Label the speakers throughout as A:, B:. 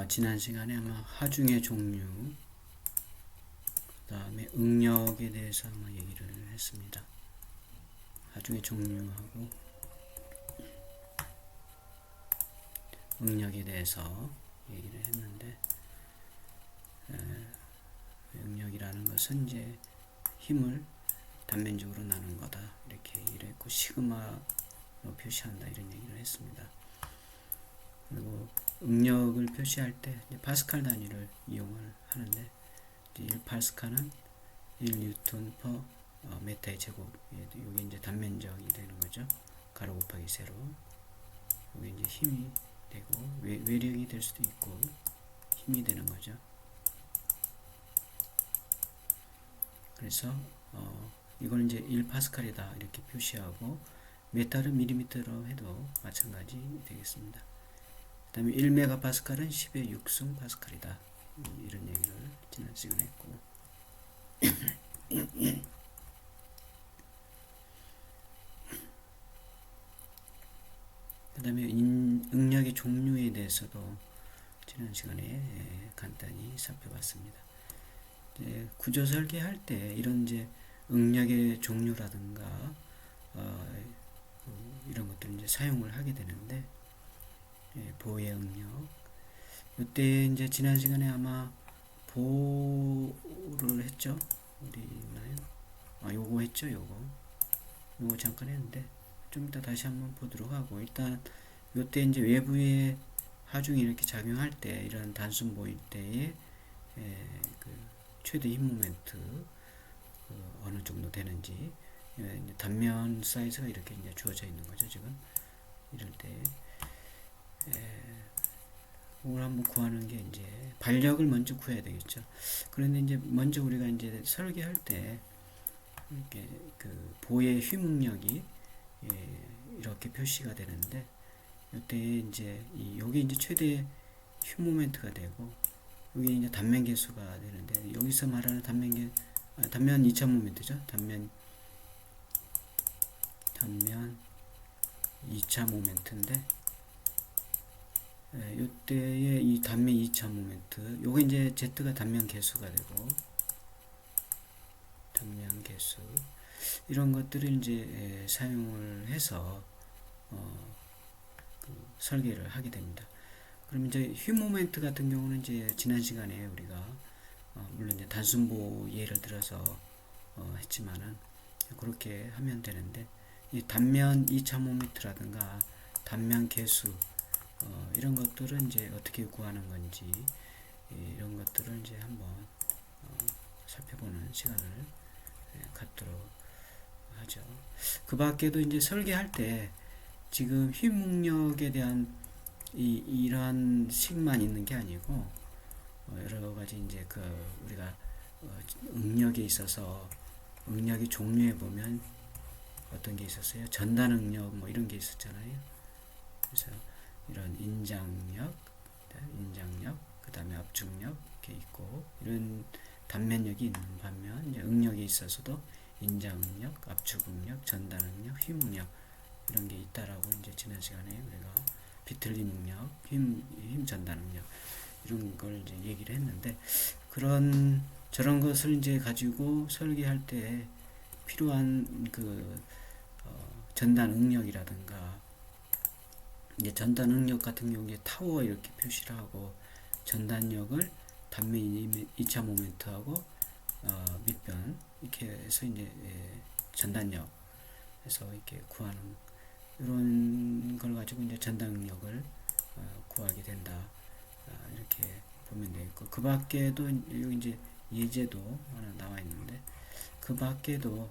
A: 지난 시간에 아마 하중의 종류, 그 다음에 응력에 대해서 아마 얘기를 했습니다. 하중의 종류하고 응력에 대해서 얘기를 했는데, 응력이라는 것은 이제 힘을 단면적으로 나눈 거다, 이렇게 얘기를 했고, 시그마로 표시한다, 이런 얘기를 했습니다. 그리고 응력을 표시할 때 파스칼 단위를 이용을 하는데, 1파스칼은 1뉴턴 퍼 메타의 제곱. 이게 이제 단면적이 되는 거죠. 가로 곱하기 세로. 이게 이제 힘이 되고, 외력이 될 수도 있고 힘이 되는 거죠. 그래서 이걸 이제 1파스칼이다 이렇게 표시하고, 메타를 밀리미터로 해도 마찬가지 되겠습니다. 그 다음에 1메가파스칼은 10의 6승 파스칼이다, 이런 얘기를 지난 시간에 했고, 그 다음에 응력의 종류에 대해서도 지난 시간에 간단히 살펴봤습니다. 구조 설계할 때 이런 이제 응력의 종류라든가 이런 것들을 이제 사용을 하게 되는데, 보의 응력, 이때 이제 지난 시간에 아마 보를 했죠. 어디 있나요? 요거 했죠. 요거 잠깐 했는데 좀 이따 다시 한번 보도록 하고, 일단 요때 이제 외부의 하중이 이렇게 작용할 때, 이런 단순 보일 때의 그 최대 힘 모멘트 어느 정도 되는지, 단면 사이즈가 이렇게 이제 주어져 있는 거죠. 지금 이럴 때 이걸 한번 구하는 게, 이제 반력을 먼저 구해야 되겠죠. 그런데 이제 먼저 우리가 이제 설계할 때 이렇게 그 보의 휘응력이 이렇게 표시가 되는데, 이때 이제 여기 이제 최대 휴 모멘트가 되고, 여기 이제 단면 개수가 되는데, 여기서 말하는 단면 2차 모멘트죠. 단면 2차 모멘트인데, 이때의 이 단면 2차 모멘트, 요게 이제 Z가 단면 개수가 되고, 단면 개수, 이런 것들을 이제 사용을 해서 설계를 하게 됩니다. 그럼 이제 휴 모멘트 같은 경우는 이제 지난 시간에 우리가 물론 이제 단순보 예를 들어서 했지만은 그렇게 하면 되는데, 이 단면 2차 모멘트라든가 단면 개수, 이런 것들은 이제 어떻게 구하는 건지, 이런 것들을 이제 한번 살펴보는 시간을 갖도록 하죠. 그 밖에도 이제 설계할 때 지금 휘응력에 대한 이러한 식만 있는 게 아니고, 여러 가지 이제 우리가 응력에 있어서 응력의 종류에 보면 어떤 게 있었어요? 전단 응력 뭐 이런 게 있었잖아요. 그래서 이런 인장력, 그 다음에 압축력 이렇게 있고, 이런 단면력이 있는 반면, 이제 응력에 있어서도 인장응력, 압축응력, 전단응력, 휘응력 이런 게 있다라고 이제 지난 시간에 우리가 비틀림 응력, 힘 전단 응력 이런 걸 이제 얘기를 했는데, 저런 것을 이제 가지고 설계할 때 필요한 전단 응력이라든가, 이제 전단 응력 같은 경우에 타워 이렇게 표시를 하고, 전단력을 단면 2차 모멘트하고 밑변 이렇게 해서 이제 전단력 해서 이렇게 구하는, 이런 걸 가지고 이제 전단 응력을 구하게 된다, 이렇게 보면 되겠고, 그 밖에도 여기 이제 예제도 하나 나와 있는데, 그 밖에도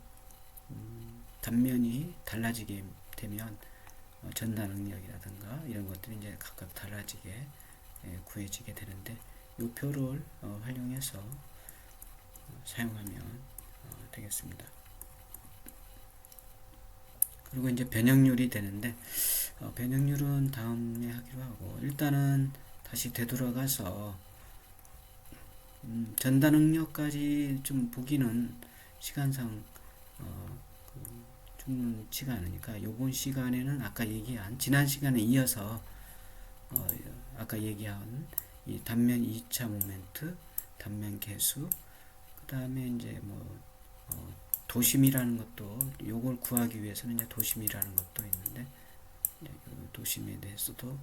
A: 단면이 달라지게 되면 전단 응력이라든가 이런 것들이 이제 각각 달라지게 구해지게 되는데, 이 표를 활용해서 사용하면 되겠습니다. 그리고 이제 변형률이 되는데, 변형률은 다음에 하기로 하고, 일단은 다시 되돌아가서 전단 응력까지 좀 보기는 시간상 충분치가 않으니까, 이번 시간에는 아까 얘기한, 지난 시간에 이어서 아까 얘기한 이 단면 2차 모멘트, 단면 개수, 그 다음에 이제 뭐 도심이라는 것도 요걸 구하기 위해서는 이제 도심이라는 것도 있는데 그 도심에 대해서도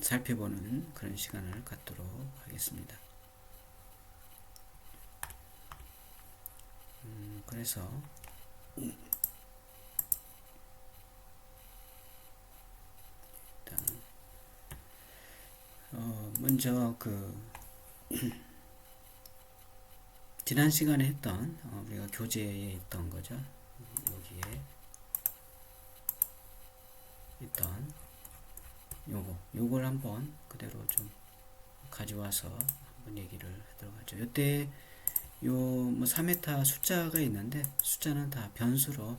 A: 살펴보는 그런 시간을 갖도록 하겠습니다. 그래서 일단 먼저 지난 시간에 했던 우리가 교재에 있던 거죠. 여기에 있던 요걸 한번 그대로 좀 가져와서 한번 얘기를 하도록 하죠. 요때 뭐 3m 숫자가 있는데 숫자는 다 변수로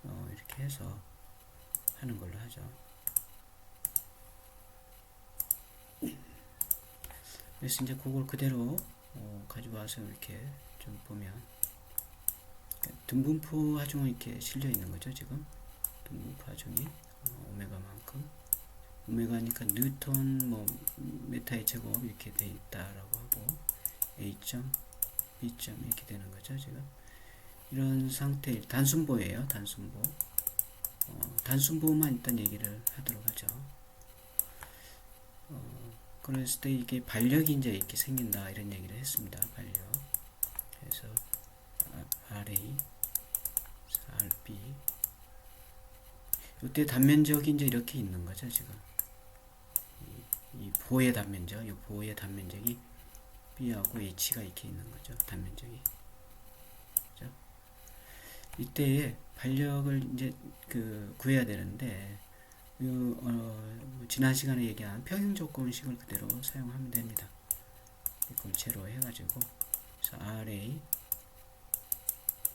A: 이렇게 해서 하는 걸로 하죠. 그래서 이제 그걸 그대로 가져와서 이렇게 좀 보면 등분포 하중은 이렇게 실려 있는 거죠. 지금 등분포 하중이 오메가만큼, 오메가니까 뉴턴 뭐 메타의 제곱 이렇게 돼 있다라고 하고 A점, B점 이렇게 되는 거죠. 지금 이런 상태 단순보예요. 단순보. 단순보만 일단 얘기를 하도록 하죠. 그랬을 때 이게 반력이 이제 이렇게 생긴다 이런 얘기를 했습니다. 반력. 그래서 RA, RB. 이때 단면적이 이제 이렇게 있는 거죠. 지금 이 보의 단면적, 이 보의 단면적이 B하고 H가 이렇게 있는 거죠. 단면적이. 그죠? 이때에 반력을 이제 구해야 되는데 지난 시간에 얘기한 평행조건식을 그대로 사용하면 됩니다. 이걸 제로 해가지고 그래서 RA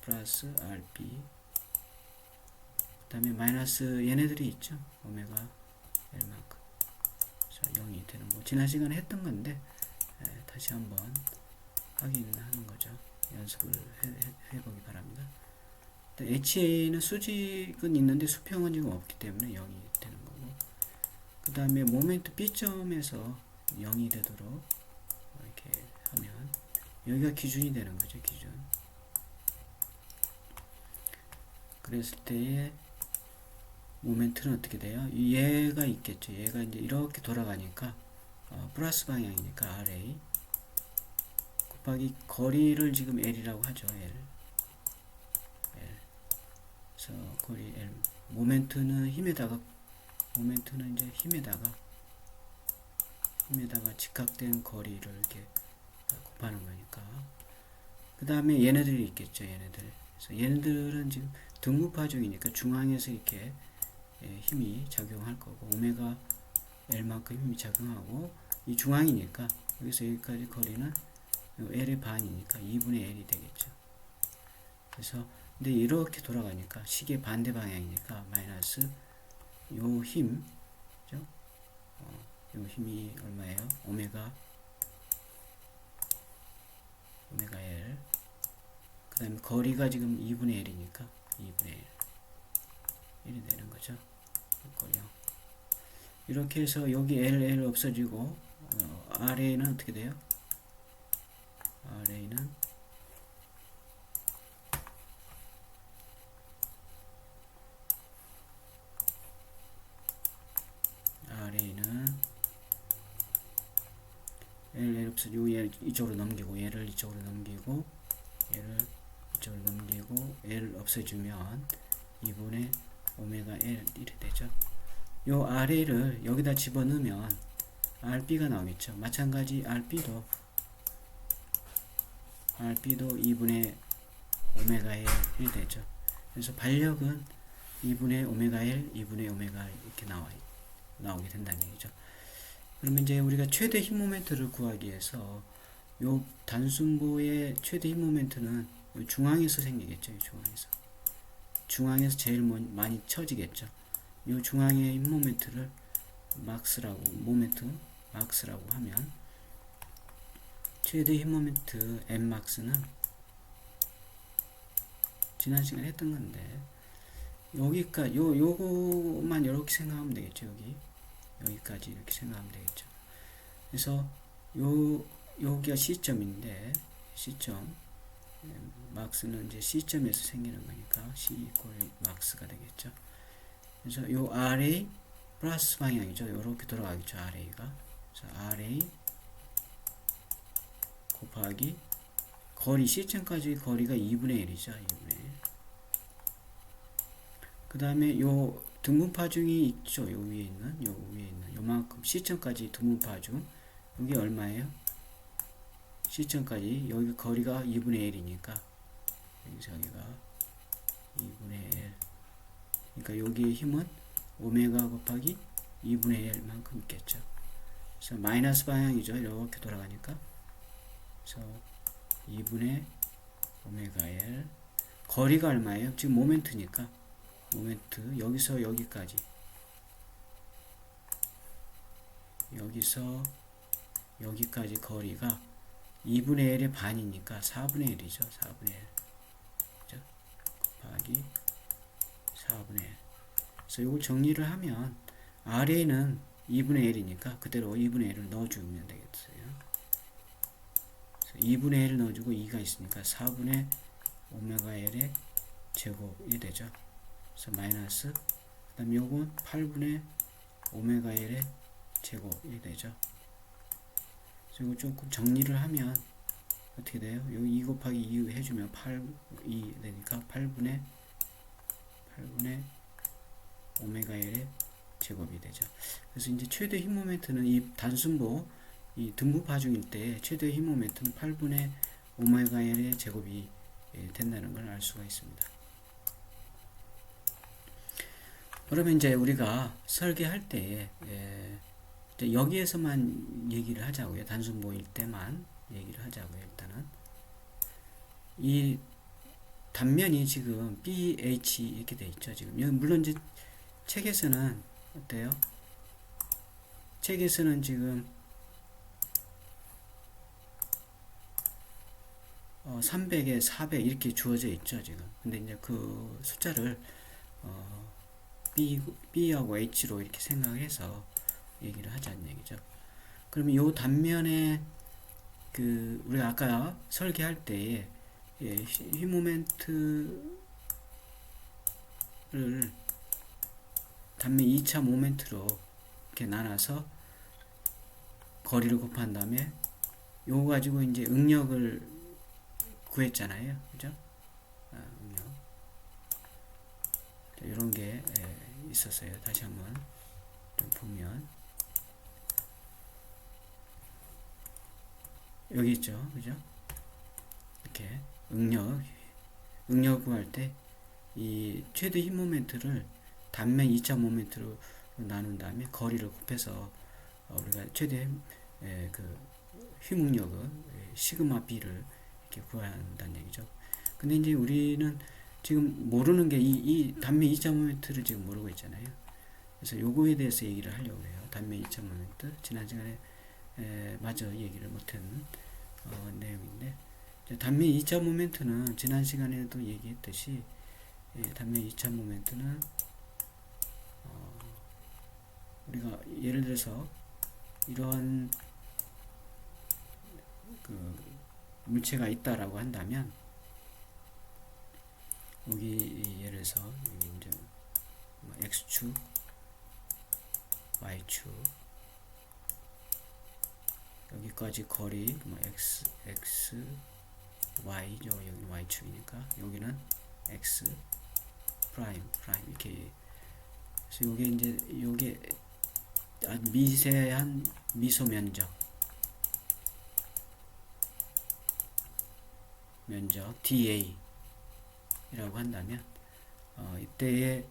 A: 플러스 RB 그 다음에 마이너스 얘네들이 있죠. 오메가 L만큼. 자, 0이 되는 거. 지난 시간에 했던 건데 다시 한번 확인하는 거죠. 연습을 해보기 바랍니다. HA는 수직은 있는데 수평은 지금 없기 때문에 0이 되는 거고, 그 다음에 모멘트 B점에서 0이 되도록 이렇게 하면 여기가 기준이 되는 거죠. 기준. 그랬을 때에 모멘트는 어떻게 돼요? 얘가 있겠죠. 얘가 이제 이렇게 돌아가니까 플러스 방향이니까 RA 곱하기 거리를 지금 L이라고 하죠. L. 그래서 거리 L. 모멘트는 힘에다가 이제 힘에다가 직각된 거리를 이렇게 곱하는 거니까. 그 다음에 얘네들이 있겠죠. 얘네들. 그래서 얘네들은 지금 등분파중이니까 중앙에서 이렇게 힘이 작용할 거고, 오메가 L만큼 힘이 작용하고, 이 중앙이니까 여기서 여기까지 거리는 L의 반이니까 2분의 L이 되겠죠. 그래서 근데 이렇게 돌아가니까 시계 반대 방향이니까 마이너스 요 힘, 그죠? 요 힘이 얼마예요? 오메가 L. 그 다음에 거리가 지금 2분의 1이니까 2분의 1이 되는 거죠. 이렇게 해서 여기 L 없어지고 RA는 어떻게 돼요? RA는 L 없어지고 얘를 이쪽으로 넘기고 얘를 이쪽으로 넘기고 얘를 이쪽으로 넘기고 L 없애주면 2분의 오메가 L 이렇게 되죠. 요 RA를 여기다 집어넣으면 RB가 나오겠죠. 마찬가지 RB도 2분의 오메가 L 되죠. 그래서 반력은 2분의 오메가 L, 2분의 오메가 L 이렇게 나오게 된다는 얘기죠. 그러면 이제 우리가 최대 힘 모멘트를 구하기 위해서 요 단순보의 최대 힘 모멘트는 중앙에서 생기겠죠. 중앙에서 제일 많이 쳐지겠죠. 요 중앙의 힘 모멘트를 모멘트 막스라고 하면 최대 힘 모멘트 M막스는 지난 시간에 했던 건데 여기까지 요거만 이렇게 생각하면 되겠죠. 여기까지 이렇게 생각하면 되겠죠. 그래서 여기가 C점인데 C점 막스는 이제 C점에서 생기는 거니까 C 이퀄 막스가 되겠죠. 그래서 요 RA 플러스 방향이죠. 요렇게 돌아가겠죠. RA가. 그래서 RA 곱하기 거리 C점까지 거리가 2분의 1이죠. 2분의 1. 그 다음에 요 등분파중이 있죠. 요 위에 있는 요만큼 C점까지 등분파중 여기 얼마예요? C점까지 여기 거리가 2분의 1이니까 여기서 여기가 2분의 1. 그러니까 여기의 힘은 오메가 곱하기 2분의 1만큼 있겠죠. 그래서 마이너스 방향이죠. 이렇게 돌아가니까. 그래서 2분의 오메가 L. 거리가 얼마예요? 지금 모멘트니까. 모멘트 여기서 여기까지. 여기서 여기까지 거리가 2분의 1의 반이니까 4분의 1이죠. 4분의 1. 그죠? 곱하기 4분의 1. 그래서 이걸 정리를 하면 RA는 2분의 1이니까 그대로 2분의 1을 넣어주면 되겠어요. 2분의 1을 넣어주고 2가 있으니까 4분의 오메가 L의 제곱이 되죠. 그래서 마이너스 그 다음 요건 8분의 오메가 L의 제곱이 되죠. 그리고 조금 정리를 하면 어떻게 돼요? 여기 2 곱하기 2 해주면 2 되니까 8분의 오메가 L의 제곱이 되죠. 그래서 이제 최대 힘 모멘트는 이 단순보 이 등분파중일 때 최대 힘 모멘트는 8분의 오메가 L의 제곱이 된다는 걸 알 수가 있습니다. 그러면 이제 우리가 설계할 때 여기에서만 얘기를 하자고요. 단순보일 때만 얘기를 하자고요. 일단은 이 단면이 지금 BH 이렇게 돼 있죠. 지금 물론 이제 책에서는 어때요? 책에서는 지금 300에 400 이렇게 주어져 있죠. 지금. 근데 이제 그 숫자를 B하고 H로 이렇게 생각해서 얘기를 하자는 얘기죠. 그러면 요 단면에 그 우리가 아까 설계할 때에 힘 모멘트를 단면 2차 모멘트로 이렇게 나눠서 거리를 곱한 다음에 요거 가지고 이제 응력을 구했잖아요. 그죠? 응력. 이런 게 있었어요. 다시 한번 좀 보면 여기 있죠. 그죠? 이렇게 응력 구할 때 이 최대 힘 모멘트를 단면 2차 모멘트로 나눈 다음에 거리를 곱해서 우리가 최대 그 힘응력은 시그마 B를 이렇게 구해야 한다는 얘기죠. 근데 이제 우리는 지금 모르는 게 이 단면 2차 모멘트를 지금 모르고 있잖아요. 그래서 요거에 대해서 얘기를 하려고 해요. 단면 2차 모멘트. 지난 시간에 마저 얘기를 못한 내용인데 단면 2차 모멘트는 지난 시간에도 얘기했듯이 단면 2차 모멘트는 우리가 예를 들어서 이러한 그 물체가 있다라고 한다면 여기 예를 들어서 여기 이제 x축, y축 여기까지 거리 x, y죠. 여기 y축이니까 여기는 x 프라임 이렇게. 그래서 요게 이제 요게 미세한 미소 면적 dA 이라고 한다면 이때의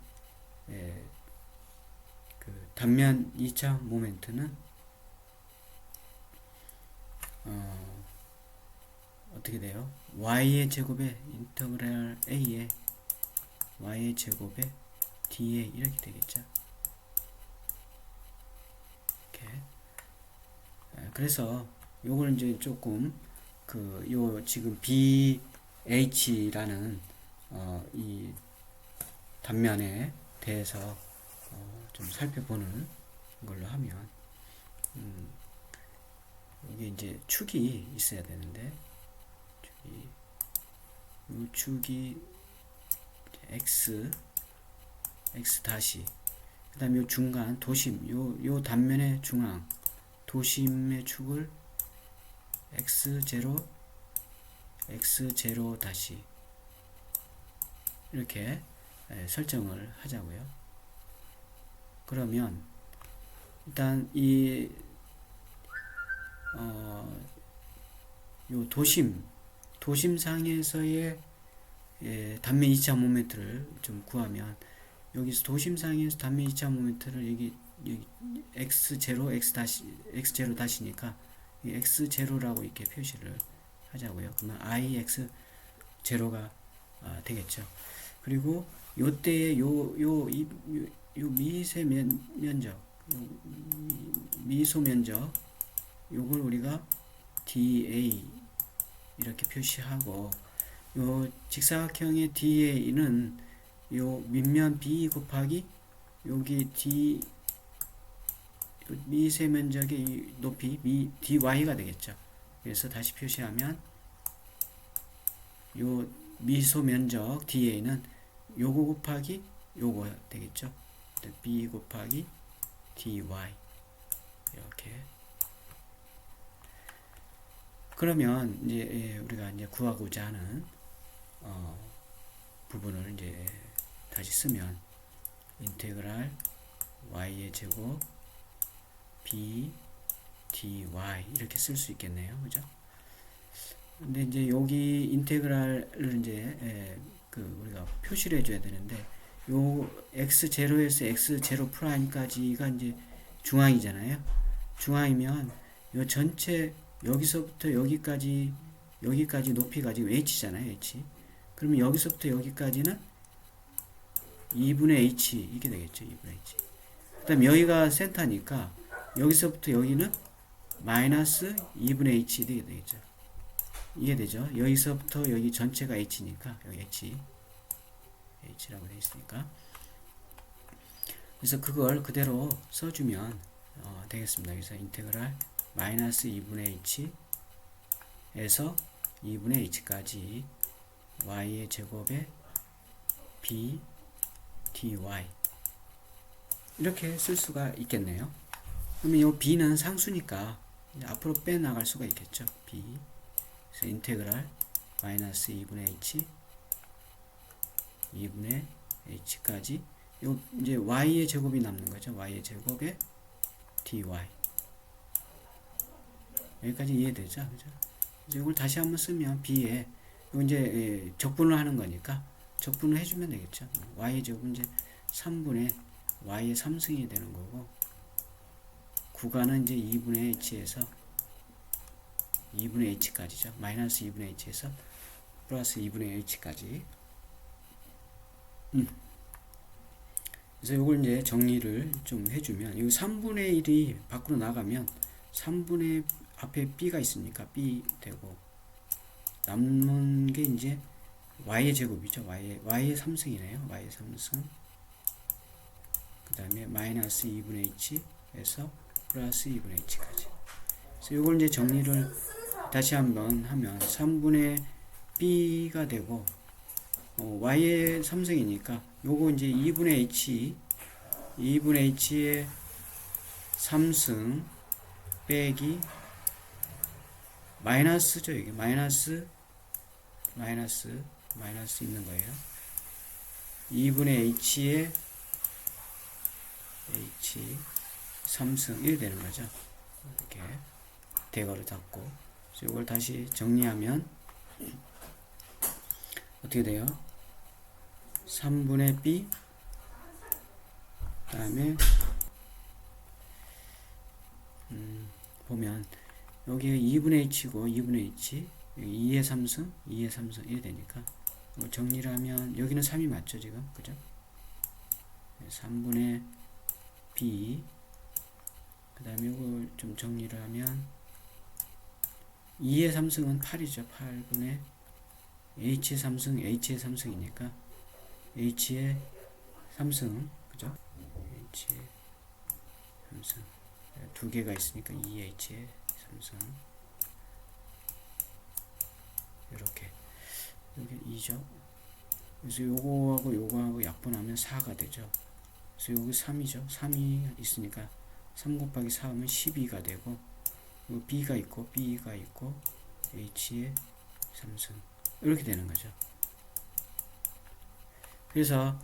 A: 그 단면 2차 모멘트는 어떻게 돼요? y의 제곱에 인터그랄 a에 y의 제곱에 dA 이렇게 되겠죠. 이렇게. 그래서 요걸 이제 조금 요 지금 BH라는 이 단면에 대해서 좀 살펴보는 걸로 하면 이제 축이 있어야 되는데, 이 축이 x 다시, 그 다음에 요 중간 도심, 요 단면의 중앙 도심의 축을 x0 다시 이렇게 설정을 하자고요. 그러면 일단 요 도심상에서의 단면 2차 모멘트를 좀 구하면, 여기서 도심상에서 단면 2차 모멘트를 여기 x0 x0 다시니까 x0라고 이렇게 표시를 하자고요. 그러면 ix0가 되겠죠. 그리고 요때에 요 미세 면적, 미소 면적, 요걸 우리가 dA 이렇게 표시하고, 요 직사각형의 DA는 요 밑면 B 곱하기 여기 D 미세 면적의 이 높이 DY가 되겠죠. 그래서 다시 표시하면 요 미소 면적 DA는 요거 곱하기 요거 되겠죠. B 곱하기 DY 이렇게. 그러면 이제 우리가 이제 구하고자 하는 부분을 이제 다시 쓰면 인테그랄 y의 제곱 b dy 이렇게 쓸 수 있겠네요. 그죠? 근데 이제 여기 인테그랄을 이제 우리가 표시를 해줘야 되는데, 요 x0에서 x0 프라임까지가 이제 중앙이잖아요. 중앙이면 요 전체 여기서부터 여기까지 높이가 지금 h잖아요. h. 그러면 여기서부터 여기까지는 2분의 h 이게 되겠죠. 2분의 h. 그 다음 여기가 센터니까 여기서부터 여기는 마이너스 2분의 h 이게 되겠죠. 이게 되죠. 여기서부터 여기 전체가 h니까 여기 h라고 되어 있으니까. 그래서 그걸 그대로 써주면 되겠습니다. 그래서 인테그랄 마이너스 2분의 h에서 2분의 h까지 y의 제곱에 b dy 이렇게 쓸 수가 있겠네요. 그러면 이 b는 상수니까 앞으로 빼 나갈 수가 있겠죠. b. 그래서 인테그랄 마이너스 2분의 h까지 요 이제 y의 제곱이 남는 거죠. y의 제곱에 dy. 여기까지 이해되죠? 그죠? 이걸 다시 한번 쓰면 b에 이제 적분을 하는 거니까 적분을 해주면 되겠죠. y의 제곱은 이제 3분의 y의 3승이 되는 거고, 구간은 이제 2분의 h에서 2분의 h까지죠. 마이너스 2분의 h에서 플러스 2분의 h까지. 그래서 이걸 이제 정리를 좀 해주면, 이 3분의 1이 밖으로 나가면 3분의 앞에 b가 있으니까 b 되고, 남는 게 이제 y의 제곱이죠. y의 3승이네요. y의 3승. 그 다음에 마이너스 2분의 h에서 플러스 2분의 h까지. 그래서 이걸 이제 정리를 다시 한번 하면 3분의 b가 되고, y의 3승이니까 요거 이제 2분의 h의 3승 빼기 마이너스죠. 이게 마이너스 있는 거예요. 2분의 h의 h 3승 1 되는 거죠. 이렇게 대괄호 닫고, 이걸 다시 정리하면 어떻게 돼요? 3분의 b, 그 다음에 보면 여기 2분의 h고 2분의 h, 2의 3승 1이 되니까 정리를 하면 여기는 3이 맞죠 지금, 그죠? 3분의 b, 그 다음에 이걸 좀 정리를 하면 2의 3승은 8이죠. 8분의 h의 3승이니까 h의 3승, 그죠? h의 3승 두 개가 있으니까 2h의 3승 이렇게 여기 2죠. 그래서 요거하고 요거하고 약분하면 4가 되죠. 그래서 여기 3이죠. 3이 있으니까 3 곱하기 4 하면 12가 되고, B가 있고 H의 3승 이렇게 되는 거죠. 그래서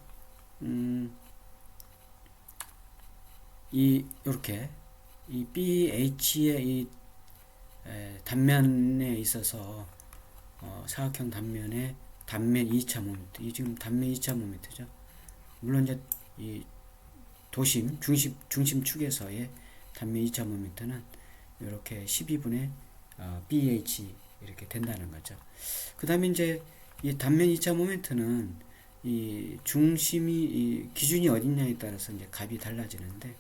A: 이렇게 이 BH의 이 단면에 있어서 사각형 단면의 단면 2차 모멘트, 이 지금 단면 2차 모멘트죠. 물론 이제 이 중심축에서의 단면 2차 모멘트는 이렇게 12분의 BH 이렇게 된다는 거죠. 그 다음에 이제 이 단면 2차 모멘트는 이 중심이 이 기준이 어딨냐에 따라서 이제 값이 달라지는데,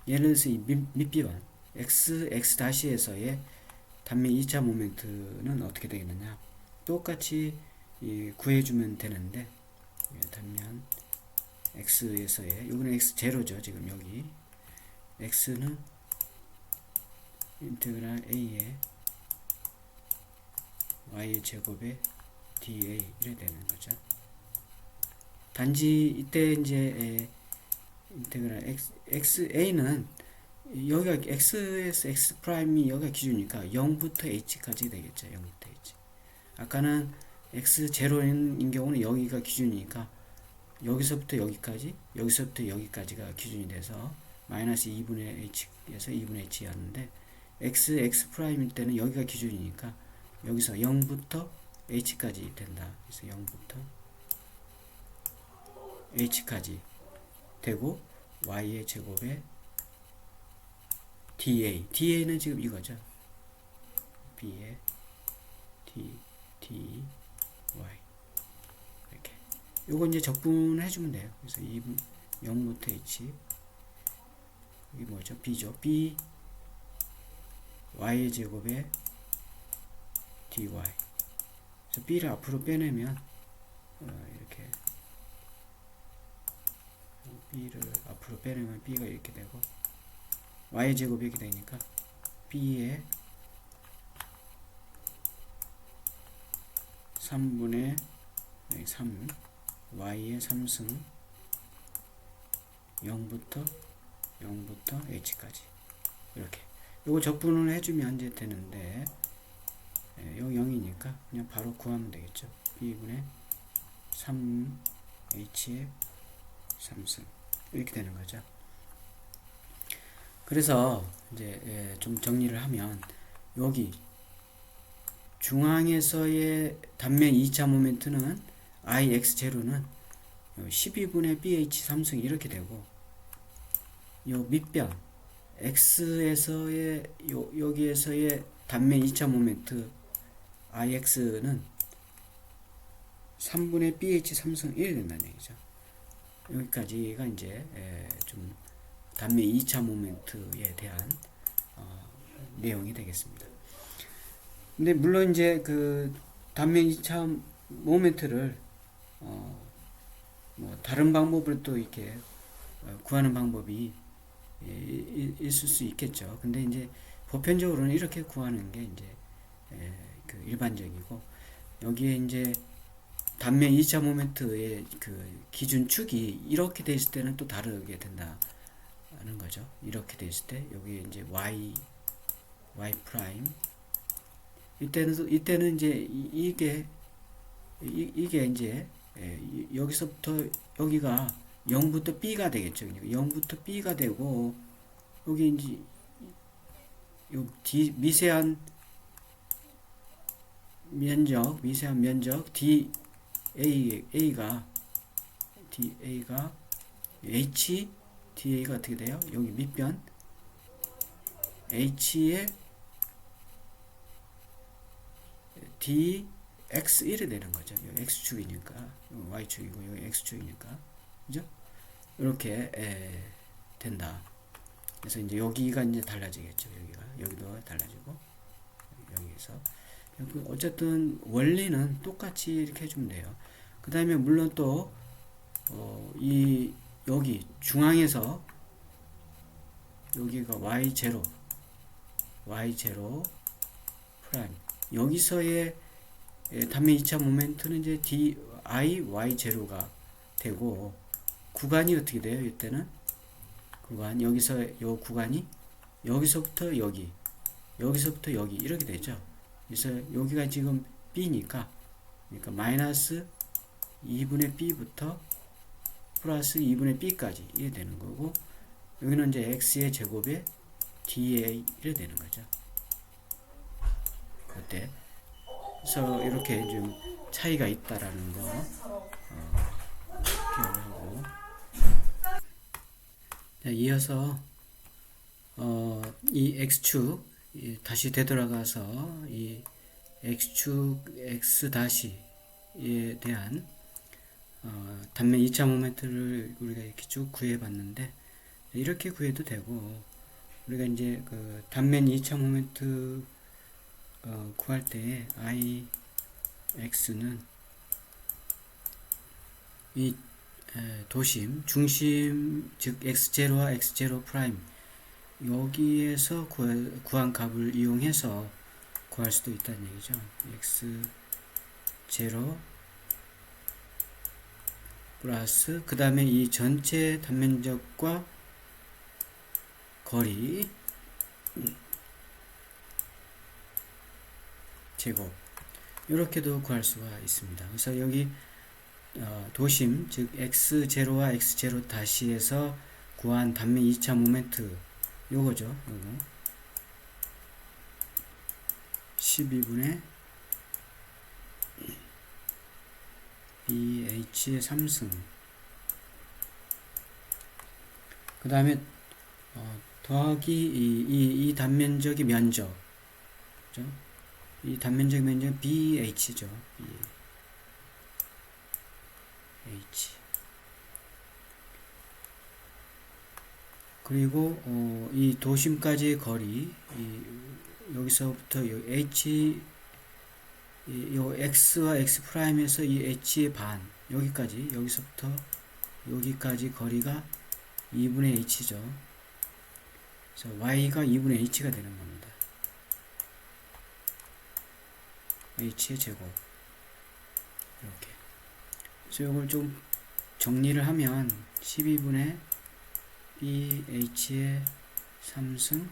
A: 예를 들어서 이 밑비원 x 다시에서의 단면 2차 모멘트는 어떻게 되겠느냐, 똑같이 구해주면 되는데, 단면 x에서의, 요거는 x 제로죠. 지금 여기 x는 인테그랄 a의 y의 제곱에 dA 이래 되는 거죠. 단지 이때 이제 인테그랄 a는 여기가 x에서 x 프라임이 여기가 기준이니까 0부터 h까지 되겠죠. 0부터 h. 아까는 x 제로인 경우는 여기가 기준이니까 여기서부터 여기까지, 여기서부터 여기까지가 기준이 돼서 마이너스 2분의 h에서 2분의 h였는데, x 프라임일 때는 여기가 기준이니까 여기서 0부터 h까지 된다. 그래서 0부터 h까지 되고, y의 제곱에 da는 지금 이거죠. b의 dy 이렇게. 요거 이제 적분을 해주면 돼요. 그래서 2분 0부터 h, 이게 뭐죠? b죠. b y의 제곱에 dy. 그래서 b를 앞으로 빼내면 이렇게, b를 앞으로 빼내면 b가 이렇게 되고, y의 제곱이 이렇게 되니까 b의 3분의 3 y의 3승 0부터 h까지 이렇게. 요거 적분을 해주면 이제 되는데, 여기 0이니까 그냥 바로 구하면 되겠죠. b분의 3h의 3승 이렇게 되는 거죠. 그래서 이제 좀 정리를 하면, 여기 중앙에서의 단면 2차 모멘트는 ix0는 12분의 bh 3승 이렇게 되고, 요 밑변 x에서의 여기에서의 단면 2차 모멘트 ix는 3분의 bh 3승 1이 된다는 얘기죠. 여기까지가 이제 좀 단면 2차 모멘트에 대한 내용이 되겠습니다. 근데 물론 이제 그 단면 2차 모멘트를 뭐 다른 방법으로 또 이렇게 구하는 방법이 있을 수 있겠죠. 근데 이제 보편적으로는 이렇게 구하는 게 이제 그 일반적이고, 여기에 이제 단면 2차 모멘트의 그 기준축이 이렇게 돼 있을 때는 또 다르게 된다는 거죠. 이렇게 돼 있을 때 여기 이제 y 프라임, 이때는 이제 이게 이제 여기서부터 여기가 0부터 b가 되겠죠. 0부터 b가 되고, 여기 이제 요 미세한 면적 da가 da가 어떻게 돼요? 여기 밑변 h의 dx1이 되는 거죠. 여기 x축이니까, y축이고 여기 x축이니까, 그죠? 이렇게 된다. 그래서 이제 여기가 이제 달라지겠죠. 여기도 달라지고, 여기서 어쨌든 원리는 똑같이 이렇게 해주면 돼요. 그 다음에 물론 또 여기 중앙에서 여기가 y0 프라임, 여기서의 단면 2차 모멘트는 이제 y 제로가 되고, 구간이 어떻게 돼요? 이때는 구간, 여기서 요 구간이 여기서부터 여기, 여기서부터 여기 이렇게 되죠. 그래서 여기가 지금 b니까, 그러니까 마이너스 2분의 b부터 플러스 2분의 b까지 이래 되는 거고, 여기는 이제 x의 제곱에 dA 이래 되는 거죠. 어때? 그래서 이렇게 좀 차이가 있다라는 거 기억을 하고, 자, 이어서 이 x축 다시 되돌아가서 이 x축 x 다시에 대한 단면 2차 모멘트를 우리가 이렇게 쭉 구해 봤는데, 이렇게 구해도 되고, 우리가 이제 그 단면 2차 모멘트 구할 때 I x는 이 도심, 중심, 즉 x0와 x0 프라임 여기에서 구한 값을 이용해서 구할 수도 있다는 얘기죠. x0 플러스 그 다음에 이 전체 단면적과 거리 제곱, 이렇게도 구할 수가 있습니다. 그래서 여기 도심, 즉 x0와 x0 다시에서 구한 단면 2차 모멘트 요거죠. 요거 12분의 bh의 3승, 그 다음에 더하기 이 단면적의 면적, 그죠? 이 단면적 면적은 BH죠. BH. 그리고 이 도심까지의 거리, 여기서부터 요 H, 요 X와 X 프라임에서 이 H의 반, 여기까지, 여기서부터 여기까지 거리가 2분의 H죠. 그래서 Y가 2분의 H가 되는 겁니다. H의 제곱. 이렇게. 그래서 이걸 좀 정리를 하면 12분의 BH의 3승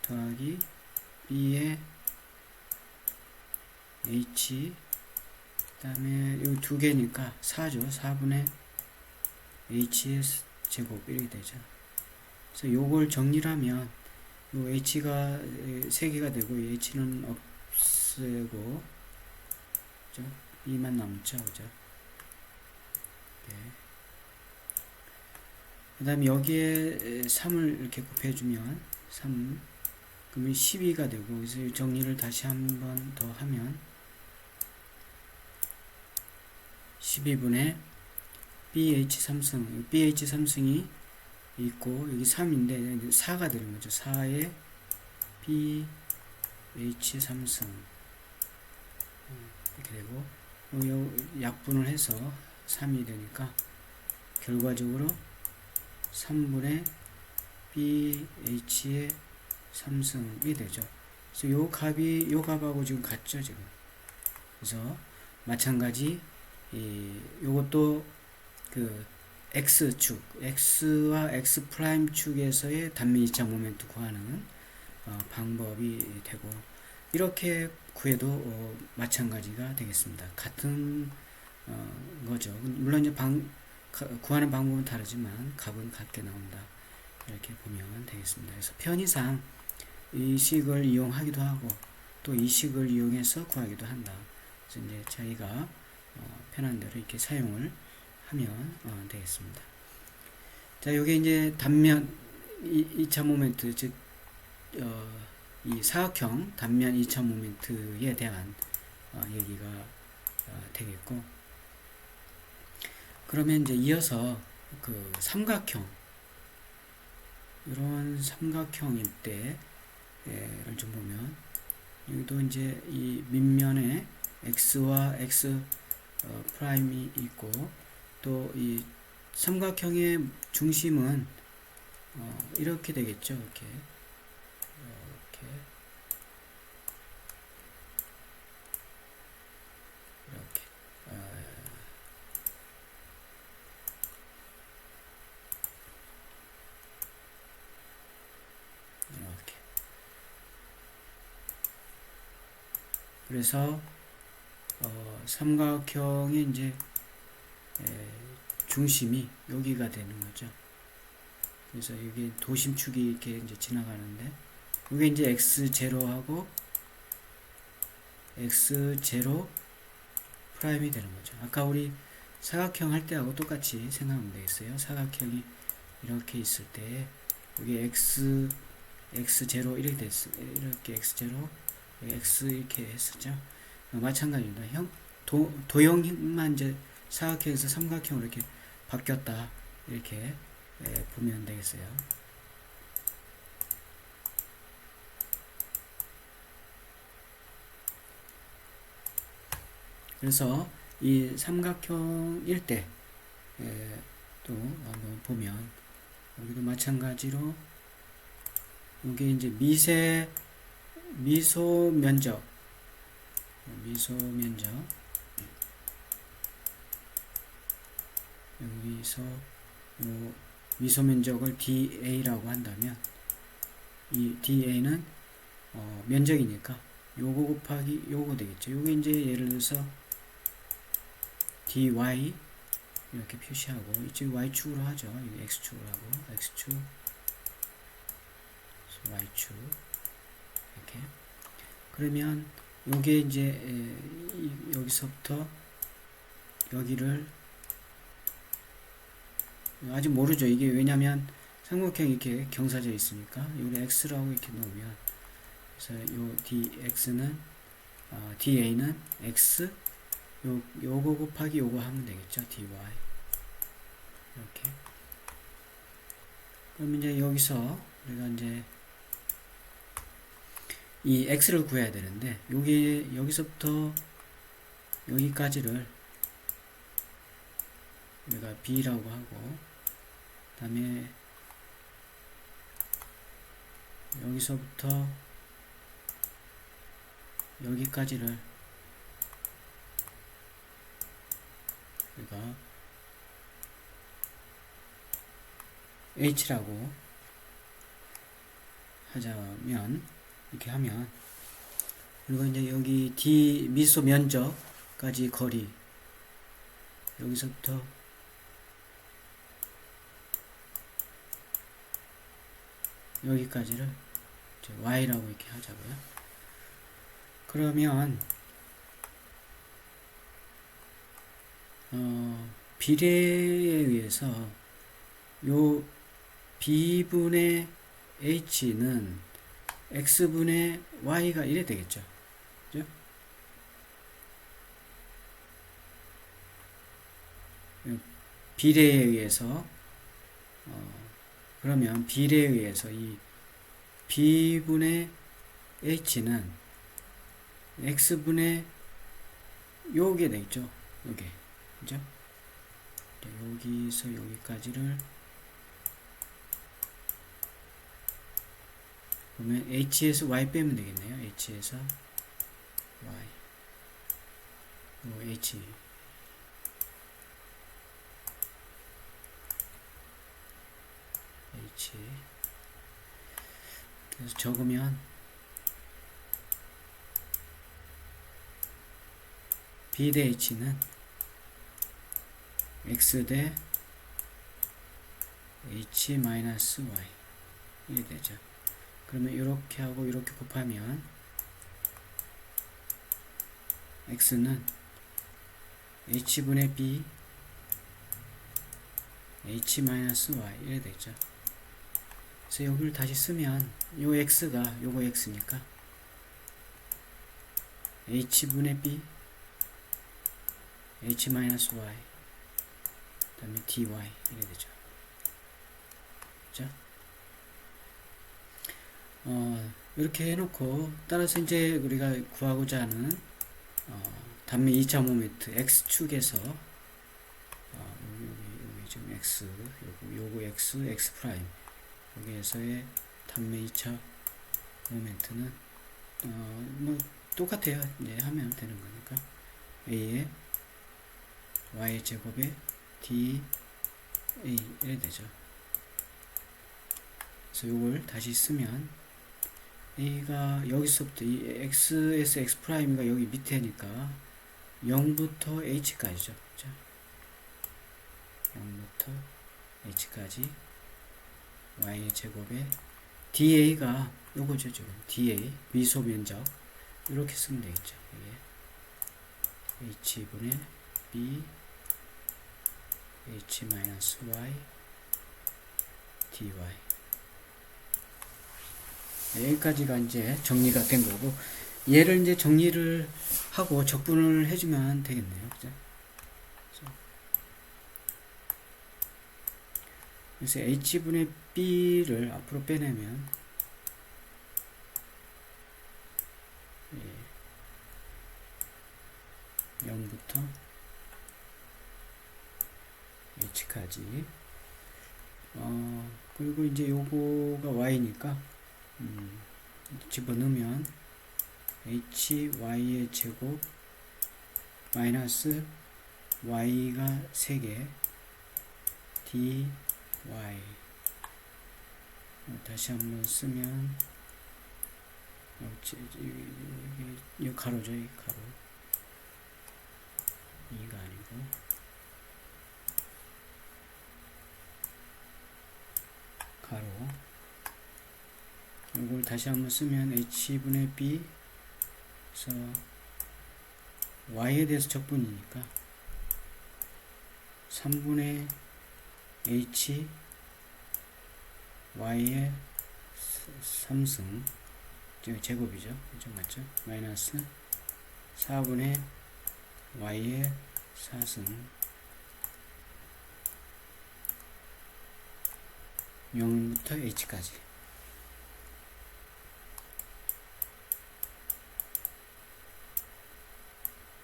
A: 더하기 B의 H, 그 다음에 이 두 개니까 4죠. 4분의 H의 제곱 이렇게 되죠. 그래서 요걸 정리를 하면 요 H가 3개가 되고 이 H는 없애고, 그죠? B만 남죠. 그죠? 네. 그 다음에 여기에 3을 이렇게 곱해주면 3, 그러면 12가 되고, 그래서 정리를 다시 한 번 더 하면 12분의 BH 3승, BH 3승이 있고 여기 3인데 4가 되는 거죠. 4의 BH 3승 이렇게 되고, 약분을 해서 3이 되니까 결과적으로 3분의 BH의 3승이 되죠. 그래서 요 값하고 지금 같죠, 지금. 그래서 마찬가지 요것도 그 x축, x와 x 프라임 축에서의 단면 2차 모멘트 구하는 방법이 되고, 이렇게 구해도 마찬가지가 되겠습니다. 같은 거죠. 물론 이제 구하는 방법은 다르지만 값은 같게 나온다. 이렇게 보면 되겠습니다. 그래서 편의상 이 식을 이용하기도 하고 또 이 식을 이용해서 구하기도 한다. 그래서 이제 자기가 편한 대로 이렇게 사용을 하면 되겠습니다. 자, 요게 이제 단면 2차 모멘트, 즉 이 사각형 단면 2차 모멘트에 대한 얘기가 되겠고, 그러면 이제 이어서 그 삼각형, 이런 삼각형일 때를 좀 보면, 여기도 이제 이 밑면에 x와 x 프라임이 있고, 또 이 삼각형의 중심은 이렇게 되겠죠. 이렇게 이렇게. 그래서 삼각형의 이제 중심이 여기가 되는 거죠. 그래서 여기 도심축이 이렇게 이제 지나가는데, 이게 이제 x0하고 x0 프라임이 되는 거죠. 아까 우리 사각형 할 때하고 똑같이 생각하면 되겠어요. 사각형이 이렇게 있을 때 여기 x0 이렇게 됐어요. 이렇게 x0 x 이렇게 했었죠. 마찬가지입니다. 도형만 이제 사각형에서 삼각형으로 이렇게 바뀌었다, 이렇게 보면 되겠어요. 그래서 이 삼각형일 때 또 한번 보면 여기도 마찬가지로 이게 이제 미소 면적 여기서 미소 면적을 DA라고 한다면, 이 DA는 면적이니까 요거 곱하기 요거 되겠죠. 요게 이제 예를 들어서 dy 이렇게 표시하고, 이쪽 y축으로 하죠. 이게 x축으로 하고, x축, y축 이렇게. 그러면 요게 이제 여기서부터 여기를 아직 모르죠. 이게 왜냐면 삼각형이 이렇게 경사져 있으니까 요를 x라고 이렇게 놓으면, 그래서 요 dx는 da는 x, 요거 곱하기 요거 하면 되겠죠. dy 이렇게. 그럼 이제 여기서 우리가 이제 이 x를 구해야 되는데, 요게 여기서부터 여기까지를 우리가 b라고 하고, 그 다음에 여기서부터 여기까지를 우리가 h라고 하자면, 이렇게 하면, 그리고 이제 여기 D 미소 면적까지 거리, 여기서부터 여기까지를 이제 y라고 이렇게 하자고요. 그러면 비례에 의해서 요 b분의 h는 x분의 y가 이래 되겠죠. 그죠? 비례에 의해서 그러면 비례에 의해서 이 b분의 h는 x분의 요게 되겠죠. 요게, 그죠? 여기서 여기까지를 보면 h에서 y 빼면 되겠네요. h에서 y, h, 그래서 적으면 b 대 h는 x 대 h 마이너스 y 이게 되죠. 그러면 이렇게 하고 이렇게 곱하면 x는 h분의 b h 마이너스 y 이래 되죠. 그래서 여기를 다시 쓰면 요 x가 요거 x니까 h분의 b h 마이너스 y 그 다음에 dy 이래 되죠. 그죠? 이렇게 해놓고, 따라서 이제 우리가 구하고자 하는 단면 2차 모멘트 x축에서 여기 지금 x, 요거 x, x 프라임 여기에서의 단면 2차 모멘트는 뭐 똑같아요. 이제 하면 되는 거니까 a의 y 제곱에 d a 이래 되죠. 그래서 요걸 다시 쓰면 A가 여기서부터 이 x에서 x 프라임이가 여기 밑에니까 0부터 h까지죠. 그죠? 0부터 h까지 y의 제곱에 da가 요거죠. 지금 da 미소 면적 이렇게 쓰면 되겠죠. 이게 h분의 b h-y dy. 여기까지가 이제 정리가 된 거고, 얘를 이제 정리를 하고 적분을 해주면 되겠네요. 그죠? 그래서 h분의 b를 앞으로 빼내면, 0부터 h까지. 그리고 이제 요거가 y니까, 집어넣으면 hy의 제곱 마이너스 y가 3개 dy. 다시 한번 쓰면 이 가로죠. 이 가로 2가 아니고 가로. 이걸 다시 한번 쓰면 h분의 b. 그래서 y에 대해서 적분이니까 3분의 h y의 3승 제곱이죠. 그죠? 맞죠? 마이너스 4분의 y의 4승 0부터 h까지.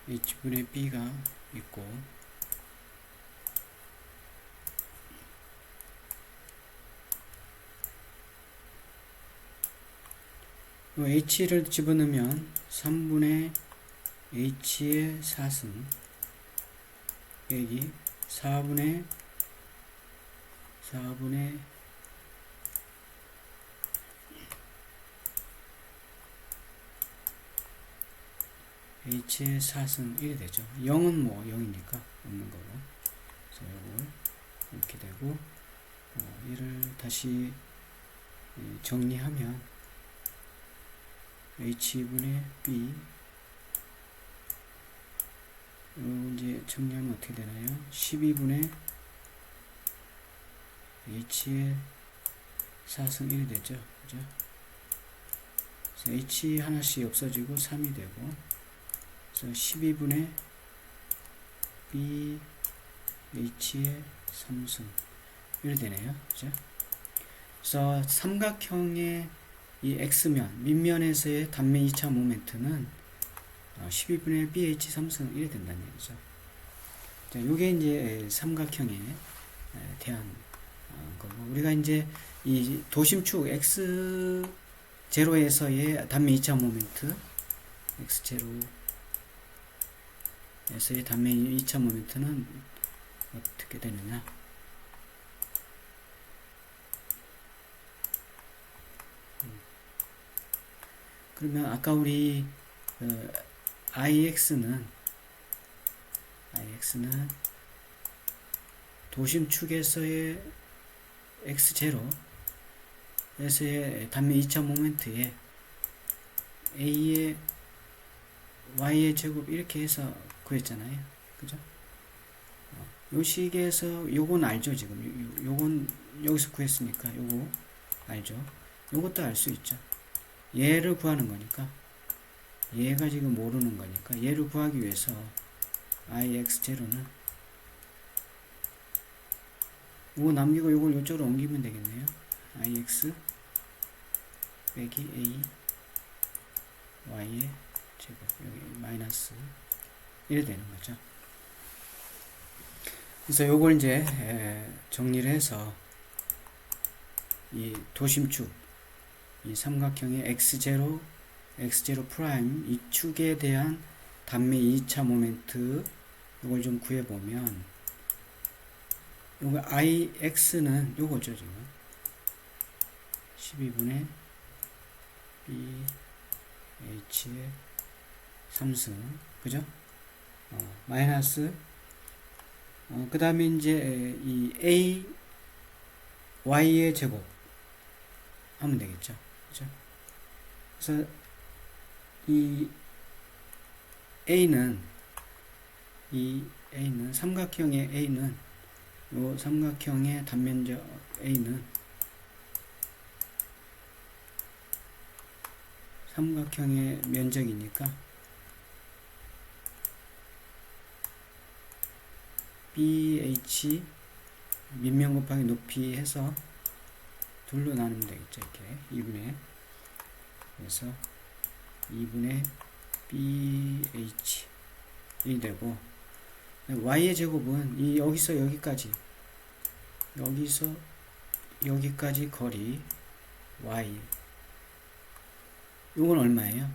A: h분의 b가 있고, h를 집어넣으면 3분의 h의 4승 빼기 4분의 h의 4승 1이 되죠. 0은 뭐 0이니까 없는 거고. 그래서 요걸 이렇게 되고, 얘를 다시 정리하면 h분의 b, 이제 정리하면 어떻게 되나요? 12분의 h의 4승 1이 되죠. 그죠? 그래서 h 하나씩 없어지고 3이 되고, 그래서 12분의 b h의 3승 1이 되네요. 그죠? 그래서 삼각형의 이 x면, 밑면에서의 단면 2차 모멘트는 12분의 bh 3승 1이 된다는 얘기죠. 자, 요게 이제 삼각형에 대한 거고, 우리가 이제 이 도심축 x0에서의 단면 2차 모멘트, x0에서의 단면 2차 모멘트는 어떻게 되느냐? 그러면 아까 우리 IX는 도심축에서의 X0에서의 단면 2차 모멘트에 A의 Y의 제곱 이렇게 해서 구했잖아요. 그죠? 요 식에서 요건 알죠. 지금 요건 여기서 구했으니까 요거 알죠. 요것도 알 수 있죠. 얘를 구하는 거니까, 얘가 지금 모르는 거니까 얘를 구하기 위해서 IX0는 요거 남기고 요걸 요쪽으로 옮기면 되겠네요. IX 빼기 A Y의 제곱, 여기 마이너스 1이 되는 거죠. 그래서 요걸 이제 정리를 해서 이 도심축, 이 삼각형의 x0 프라임 이 축에 대한 단면 2차 모멘트 이걸 좀 구해보면, 요거 IX는 요거죠. 지금 12분의 BH의 3승, 그죠? 마이너스, 그 다음에 이제 이 A, Y의 제곱 하면 되겠죠. 그죠? 그래서 이 A는, 삼각형의 A는, 요 삼각형의 단면적 A는 삼각형의 면적이니까 BH 밑면 곱하기 높이 해서 둘로 나누면 되겠죠. 이렇게 2분의, 그래서 2분의 BH 이 되고, Y의 제곱은 이 여기서 여기까지, 여기서 여기까지 거리 Y, 요건 얼마예요?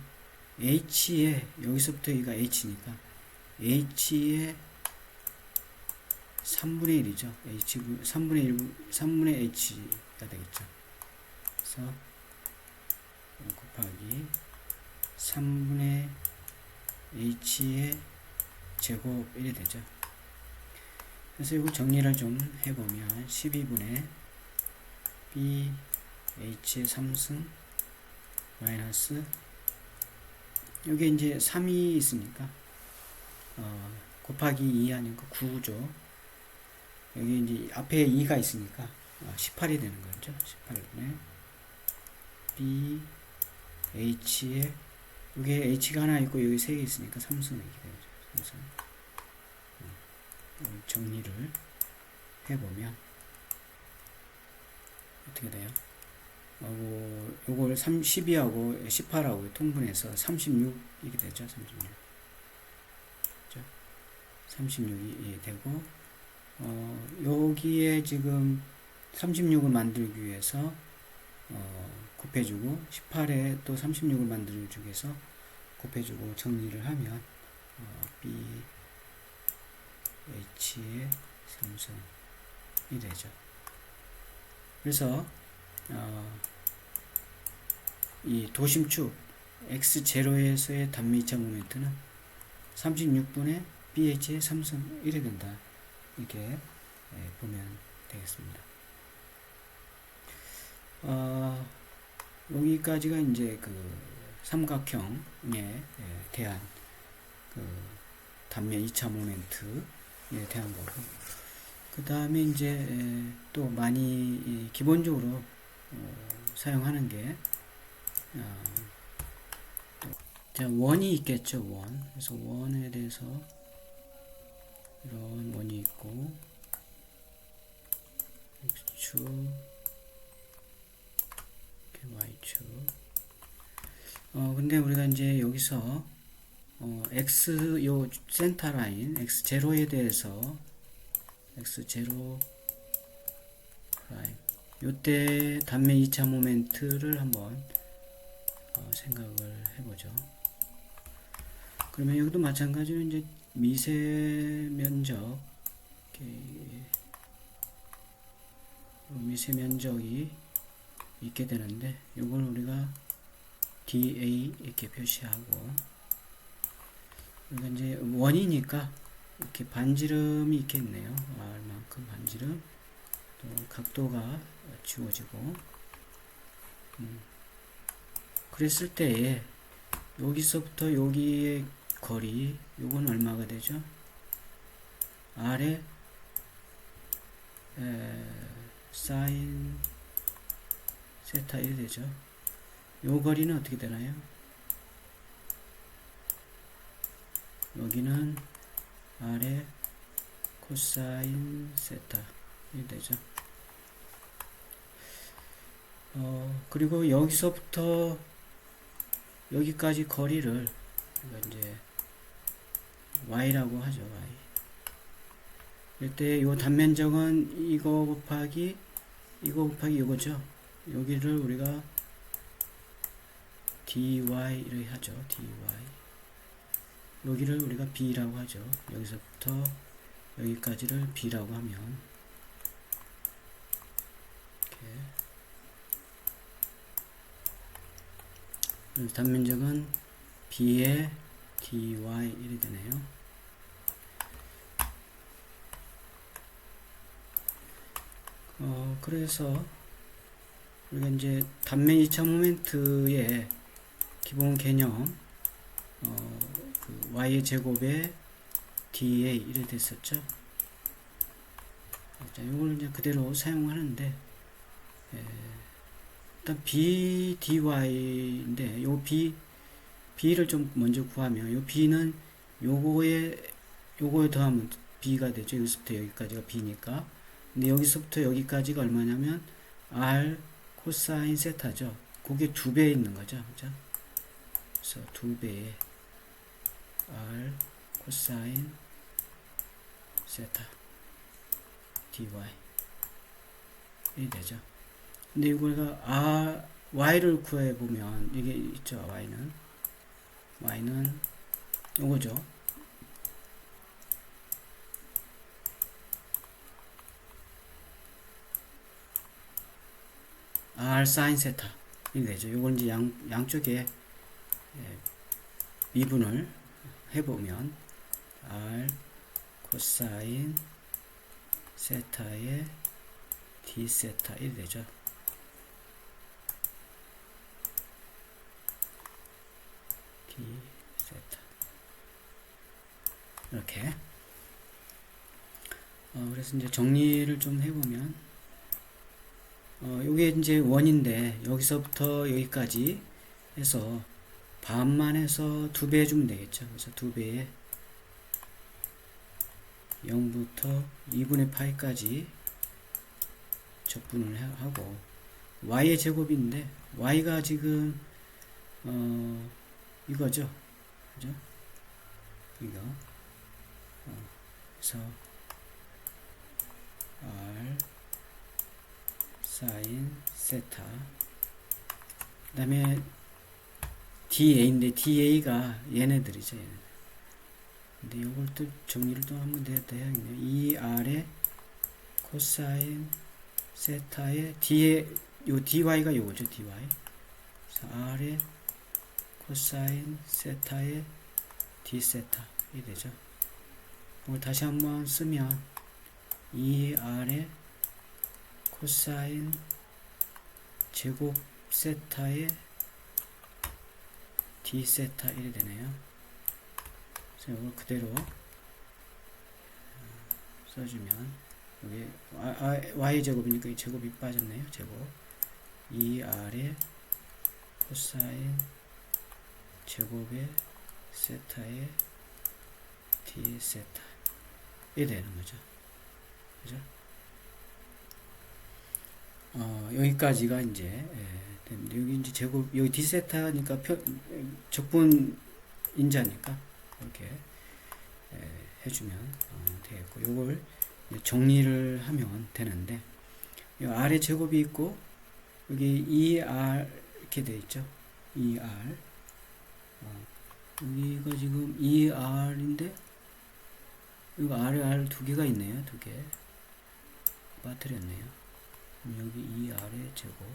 A: H의, 여기서부터 여기가 H니까 H의 3분의 1이죠. H, 3분의 H가 되겠죠. 그래서 곱하기 3분의 H의 제곱 1이 되죠. 그래서 이거 정리를 좀 해보면 12분의 BH의 3승 마이너스, 여기 이제 3이 있으니까 곱하기 2 하니까 9죠. 여기 이제 앞에 2가 있으니까 18이 되는 거죠. 18분의 BH의, 여기에 H가 하나 있고 여기 3개 있으니까 3승 이렇게 되죠. 3승. 정리를 해보면 어떻게 돼요? 요걸 12하고 18하고 통분해서 36 이렇게 되죠. 36. 그렇죠? 36이 되고, 여기에 지금 36을 만들기 위해서 곱해주고, 18에 또 36을 만들기 위해서 곱해주고 정리를 하면 BH의 3승이 되죠. 그래서 이 도심축 x0에서의 단미이차 모멘트는 36분의 BH의 3승 1이 된다. 이렇게 보면 되겠습니다. 여기까지가 이제 그 삼각형에 대한 그 단면 2차 모멘트에 대한 거고, 그 다음에 이제 또 많이 기본적으로 사용하는 게 자, 원이 있겠죠. 원. 그래서 원에 대해서 이런 원이 있고, x축, y축. 근데 우리가 이제 여기서 x 요 센터 라인 x0에 대해서 x0 프라임, 요때 단면 2차 모멘트를 한번 생각을 해보죠. 그러면 여기도 마찬가지로 이제 미세 면적, 미세 면적이 있게 되는데, 요걸 우리가 dA 이렇게 표시하고, 그러니까 이제 원이니까 이렇게 반지름이 있겠네요. R만큼 반지름, 또 각도가 지워지고, 그랬을 때에 여기서부터 여기의 거리, 요건 얼마가 되죠? R의 사인 세타 1 되죠. 요 거리는 어떻게 되나요? 여기는 R의 코사인 세타 1 되죠. 그리고 여기서부터 여기까지 거리를 이제 y라고 하죠. y. 이때 요 단면적은 이거 곱하기 이거죠. 여기를 우리가 dy를 하죠. dy. 여기를 우리가 b라고 하죠. 여기서부터 여기까지를 b라고 하면 이렇게 단면적은 b의 dy 1이 되네요. 그래서 우리가 이제 단면 2차 모멘트의 기본 개념, 그 y의 제곱에 dA 이래 됐었죠. 자, 이걸 이제 그대로 사용하는데, 일단 b dy인데, 요 b를 좀 먼저 구하면, 요 b는 요거에 더하면 b가 되죠. 여기서부터 여기까지가 b니까. 근데 여기서부터 여기까지가 얼마냐면 r 코사인 세타죠. 그게 2배 있는 거죠. 그죠? 그래서 2배의 r 코사인 세타 dy 이 되죠. 근데 이거가 y를 구해 보면 이게 있죠. y는 요거죠. r 사인 세타 이 되죠. 요걸 이제 양쪽에 미분을 해보면 r 코사인 세타의 d 세타 이 되죠. d 세타 이렇게. 그래서 이제 정리를 좀 해보면, 요게 이제 원인데, 여기서부터 여기까지 해서 반만 해서 2배 해주면 되겠죠. 그래서 2배에 0부터 2분의 파이까지 적분을 하고, y의 제곱인데, y가 지금, 이거죠. 그죠? 이거. 그래서, r 사인 세타 그 다음에 da인데 da가 얘네들이죠. 얘네들. 근데 이걸 또 정리를 또 한번 더 해야겠네요. 이 r의 코사인 세타의 d의 요 dy가 요거죠. dy. 그래서 r의 코사인 세타의 d 세타 이 되죠. 이걸 다시 한번 쓰면 이 r의 코사인 제곱 세타의 d 세타 1이 되네요. 그래서 이걸 그대로 써주면 여기 y 제곱이니까 이 제곱이 빠졌네요. 제곱 2r의 코사인 제곱의 세타의 d 세타 이 되는 거죠. 그죠? 여기까지가 이제 됩니다. 여기 이제 제곱 여기 d 세타니까 적분 인자니까 이렇게 해주면 되겠고, 요걸 정리를 하면 되는데, 이 r의 제곱이 있고 여기 2r 이렇게 되어 있죠. 2r 여기가 지금 2r인데 이거 r에 r 두 개가 있네요. 두 개 빠뜨렸네요. 여기 2r의 제곱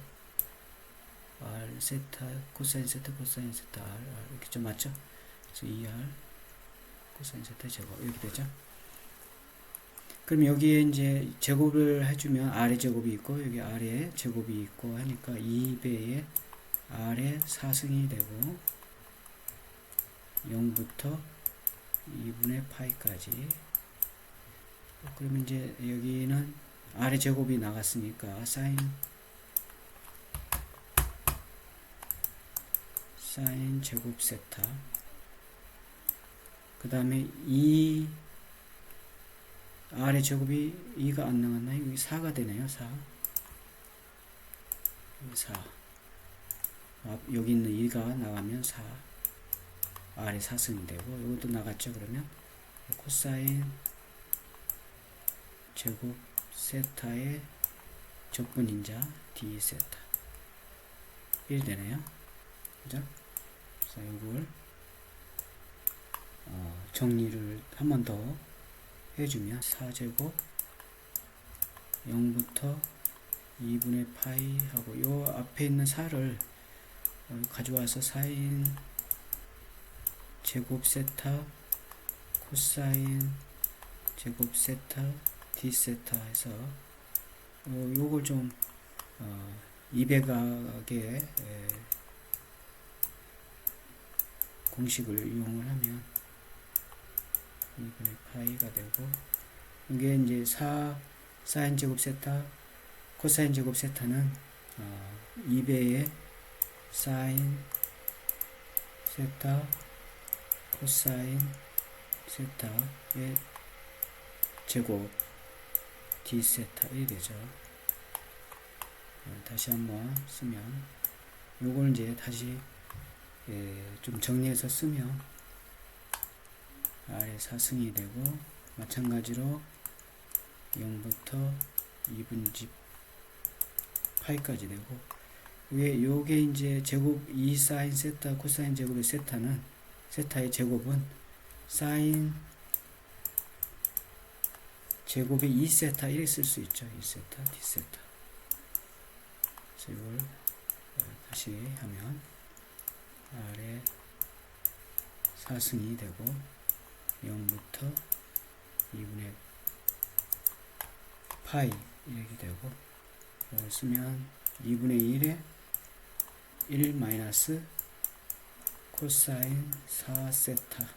A: r 세타 코사인 세타 코사인 세타 r 이렇게 좀 맞죠? 그래서 2r 코사인 세타 제곱 이렇게 되죠. 그럼 여기에 이제 제곱을 해주면 r의 제곱이 있고 여기 r의 제곱이 있고 하니까 2배의 r의 4승이 되고 0부터 2분의 파이까지. 그러면 이제 여기는 r의 제곱이 나갔으니까 사인 제곱 세타 그 다음에 2 r의 제곱이 2가 안 나갔나요? 여기 4가 되네요. 4 여기 있는 2가 나가면 4 r의 4승이 되고 이것도 나갔죠. 그러면 코사인 제곱 세타의 적분인자 d 세타 1 되네요. 그죠? 그래서 이걸 정리를 한 번 더 해주면 4제곱 0부터 2분의 파이 하고 요 앞에 있는 4를 가져와서 사인 제곱 세타 코사인 제곱 세타 d 세타 해서 요걸 좀 200악의 공식을 이용을 하면 2분의 파이가 되고, 이게 이제 사인 제곱 세타 코사인 제곱 세타는 2배의 사인 세타 코사인 세타의 제곱 d 세타 1이 되죠. 다시 한번 쓰면 요걸 이제 다시 좀 정리해서 쓰면 r의 4승이 되고, 마찬가지로 0부터 2분집 파이까지 되고, 요게 이제 제곱 2 사인 세타 코사인 제곱의 세타의 제곱은 사인 제곱의 2세타 1에 쓸 수 있죠. 2세타 d세타. 그래서 이걸 다시 하면 r의 4승이 되고 0부터 2분의 파이 이렇게 되고, 이걸 쓰면 2분의 1에 1 마이너스 코사인 4세타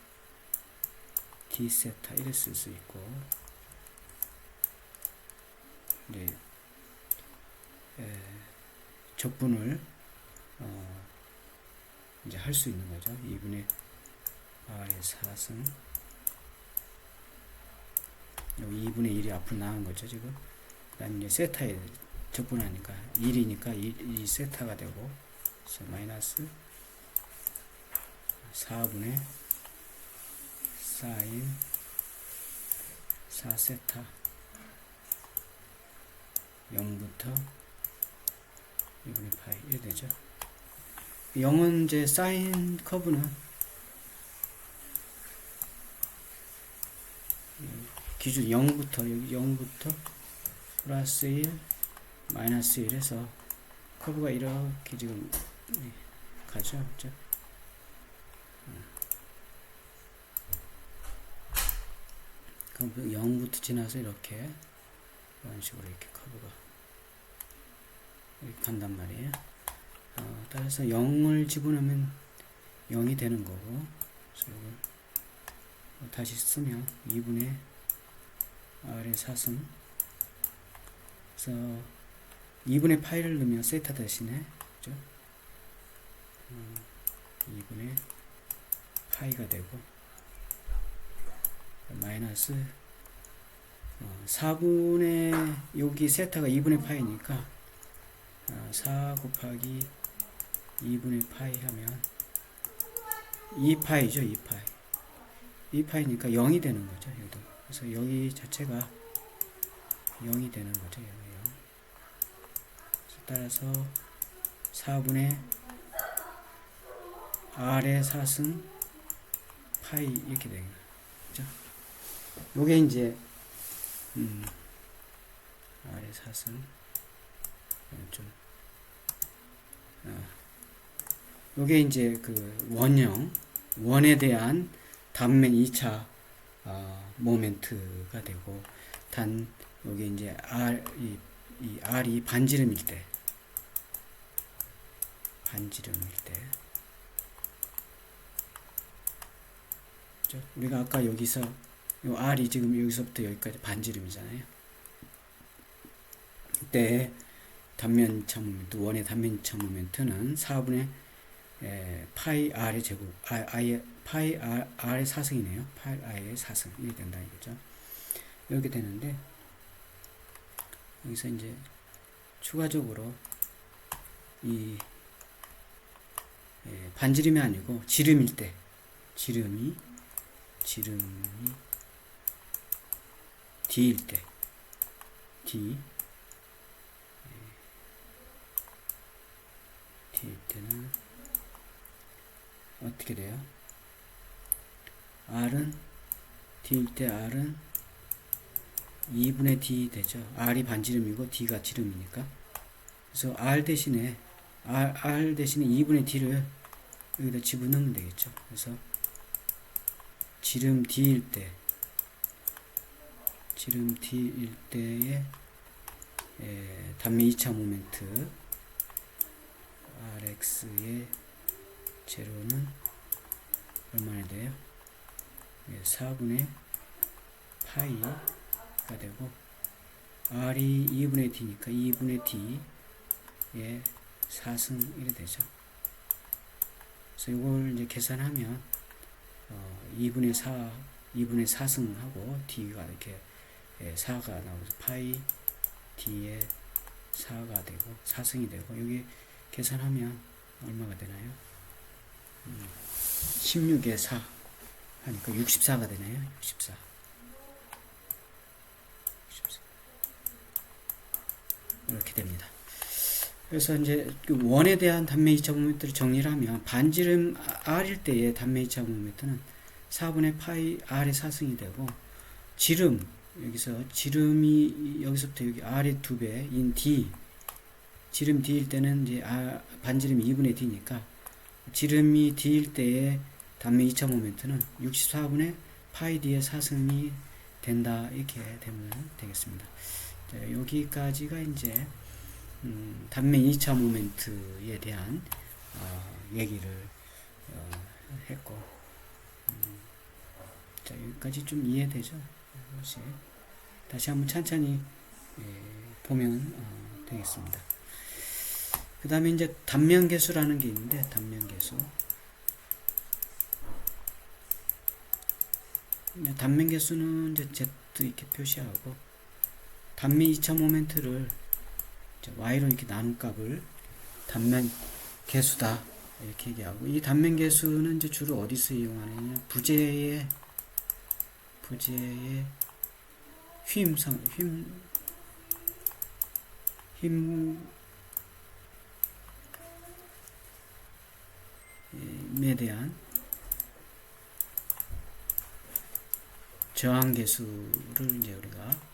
A: d세타 1을 쓸 수 있고, 이제 적분을 이제 할 수 있는 거죠. 2분의 r의 4승, 여기 2분의 1이 앞으로 나온 거죠 지금. 그다음 이제 세타에 적분하니까 1이니까 2 세타가 되고, 그래서 마이너스 4분의 사인 4세타 0부터 2분의 파이 1 되죠. 0은 이제 사인 커브는 기준 0부터 여기 0부터 플러스 1 마이너스 1 해서 커브가 이렇게 지금 가죠. 그죠? 그럼 0부터 지나서 이렇게 이런 식으로 이렇게 커브가 이렇게 간단 말이에요. 따라서 0을 집어넣으면 0이 되는 거고, 그래서 이걸 다시 쓰면 2분의 r의 4승, 그래서 2분의 파이를 넣으면 세타 대신에, 그죠? 2분의 파이가 되고, 마이너스 4분의 여기 세타가 2분의 파이니까 4 곱하기 2분의 파이 하면 2파이죠. 2파이 2파이니까 0이 되는 거죠. 여기도. 그래서 여기 자체가 0이 되는 거죠. 여기 0. 따라서 4분의 r의 4승 파이 이렇게 되는 거죠. 요게 이제 r의 4승 좀 요게 이제 그 원에 대한 단면 2차 모멘트가 되고, 단 요게 이제 이 r이 반지름일 때 그렇죠? 우리가 아까 여기서 요 r이 지금 여기서부터 여기까지 반지름이잖아요. 이때 단면 2차 모멘트, 원의 단면 2차 모멘트는 4분의 파이 r의 제곱, 파이 r의 4승이네요. 파이 r의 4승 이렇게 된다 이거죠. 이렇게 되는데, 여기서 이제 추가적으로 이 반지름이 아니고 지름일 때, 지름이 d일 때, d일 때는 어떻게 돼요? d일 때 r은 2분의 d 되죠. r이 반지름이고 d가 지름이니까. 그래서 r 대신에 R 대신에 2분의 D를 여기다 집어넣으면 되겠죠. 그래서 지름 D일 때의 단면 2차 모멘트 Rx의 제로는 얼마나 돼요? 4분의 파이가 되고, R이 2분의 D니까 2분의 D의 4승 1이 되죠. 그래서 이걸 이제 계산하면 2분의 4승하고 D가 이렇게 4가 나오면서 파이 D의 4가 되고 4승이 되고, 여기 계산하면 얼마가 되나요? 16에 4 하니까 64가 되네요. 64. 이렇게 됩니다. 그래서 이제 원에 대한 단면 2차 모멘트를 정리를 하면, 반지름 R일 때의 단면 2차 모멘트는 4분의 파이 R의 4승이 되고, 지름, 여기서 지름이 여기서부터 여기 R의 2배인 D, 지름 D일 때는 이제 반지름이 2분의 D니까 지름이 D일 때의 단면 2차 모멘트는 64분의 파이 D의 4승이 된다, 이렇게 되면 되겠습니다. 자, 여기까지가 이제 단면 2차 모멘트에 대한 얘기를 했고, 자, 여기까지 좀 이해되죠? 다시 한번 천천히 보면 되겠습니다. 그 다음에 이제 단면계수라는 게 있는데, 단면계수는 이제 Z 이렇게 표시하고, 단면 2차 모멘트를 Y로 이렇게 나눈 값을 단면 계수다, 이렇게 얘기하고, 이 단면 계수는 이제 주로 어디서 이용하느냐, 부재의 힘에 대한 저항 계수를 이제 우리가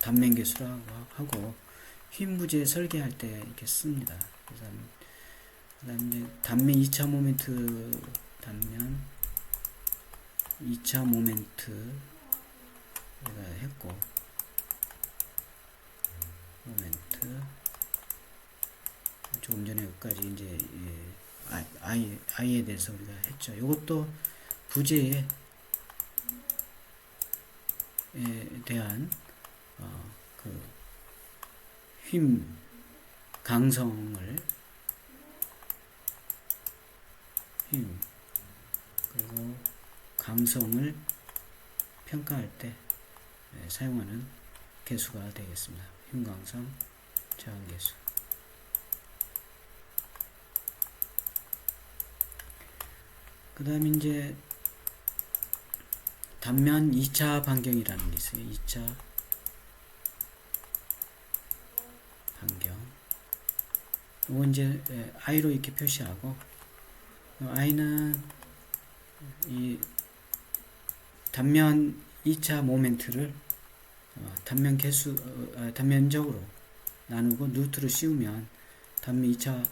A: 단면 계수라고 하고, 힘 부재 설계할 때 이렇게 씁니다. 그다음에 이제 단면 2차 모멘트, 우리가 했고, 모멘트 조금 전에 여기까지 이제 I에 대해서 우리가 했죠. 이것도 부재에 대한 그 힘 강성을, 그리고 강성을 평가할 때 사용하는 계수가 되겠습니다. 힘 강성 저항 계수. 그 다음에 이제 단면 2차 반경이라는 게 있어요. 2차 반경. 이거 이제 I로 이렇게 표시하고, I는 이 단면 2차 모멘트를 단면적으로 나누고 루트를 씌우면 단면 2차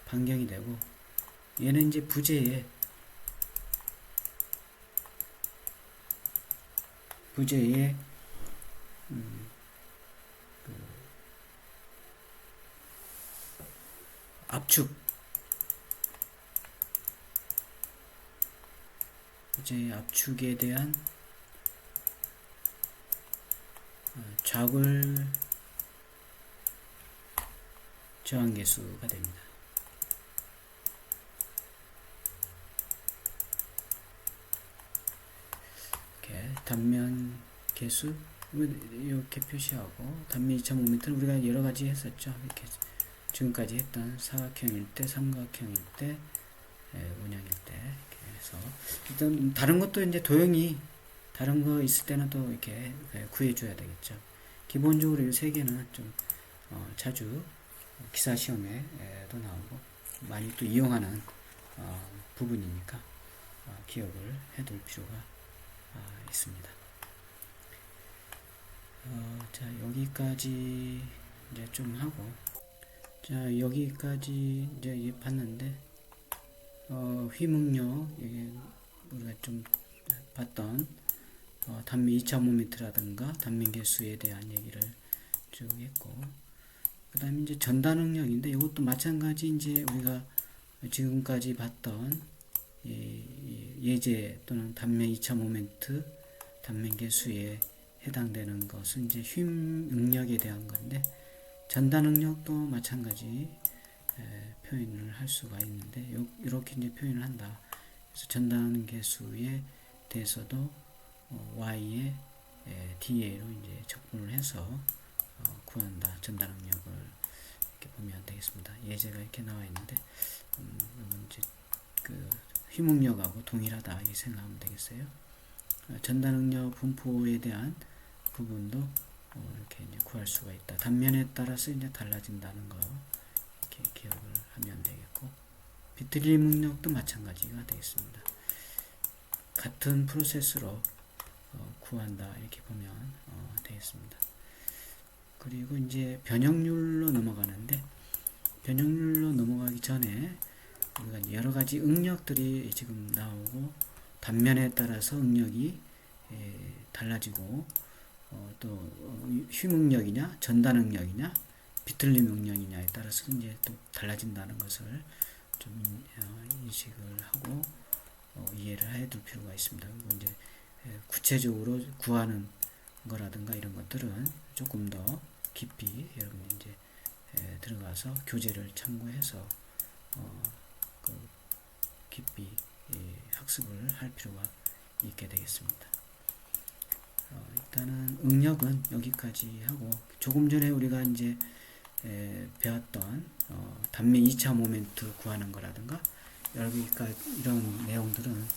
A: 반경이 되고, 얘는 이제 부재의 압축에 대한 좌굴 저항계수가 됩니다. 이렇게 단면 계수 이렇게 표시하고, 단면 2차 모멘트는 우리가 여러가지 했었죠. 이렇게 지금까지 했던 사각형일 때, 삼각형일 때, 원형일 때, 이렇게 해서 일단 다른 것도 이제 도형이 다른 거 있을 때는 또 이렇게 구해줘야 되겠죠. 기본적으로 이 세 개는 좀 자주 기사 시험에도 나오고 많이 또 이용하는 부분이니까 기억을 해둘 필요가 있습니다. 자, 여기까지 이제 좀 하고, 자, 여기까지 이제 봤는데, 휘묵력, 이게 우리가 좀 봤던, 단면 2.5m라든가 단면 개수에 대한 얘기를 쭉 했고, 그 다음에 이제 전단 응력인데, 이것도 마찬가지 이제 우리가 지금까지 봤던 예제 또는 단면 2.5m 단면 개수에 해당되는 것은 이제 휨 응력에 대한 건데, 전단 응력도 마찬가지 표현을 할 수가 있는데, 이렇게 이제 표현을 한다. 그래서 전단 개수에 대해서도 y의 da로 이제 적분을 해서 구한다. 전단 응력을 이렇게 보면 되겠습니다. 예제가 이렇게 나와 있는데, 이건 이제 그 휘묵력하고 동일하다 이렇게 생각하면 되겠어요. 전단 응력 분포에 대한 부분도 이렇게 이제 구할 수가 있다. 단면에 따라서 이제 달라진다는 거 이렇게 기억을 하면 되겠고, 비트리 응력도 마찬가지가 되겠습니다. 같은 프로세스로 구한다 이렇게 보면 되겠습니다. 그리고 이제 변형률로 넘어가는데, 변형률로 넘어가기 전에 우리가 여러 가지 응력들이 지금 나오고, 단면에 따라서 응력이 달라지고, 또 휘응력이냐 전단 응력이냐 비틀림 응력이냐에 따라서 이제 또 달라진다는 것을 좀 인식을 하고 이해를 해둘 필요가 있습니다. 그리고 이제 구체적으로 구하는 거라든가 이런 것들은 조금 더 깊이 여러분이 이제 들어가서 교재를 참고해서 그 깊이 학습을 할 필요가 있게 되겠습니다. 일단은 응력은 여기까지 하고, 조금 전에 우리가 이제 배웠던 단면 2차 모멘트 구하는 거라든가 여기까지 이런 내용들은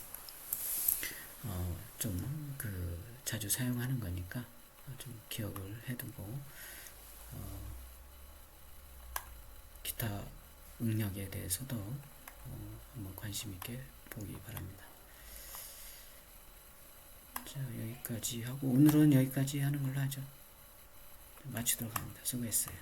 A: 좀 그 자주 사용하는 거니까 좀 기억을 해두고, 기타 응력에 대해서도 한번 관심 있게 보기 바랍니다. 자, 여기까지 하고 오늘은 여기까지 하는 걸로 하죠. 마치도록 합니다. 수고했어요.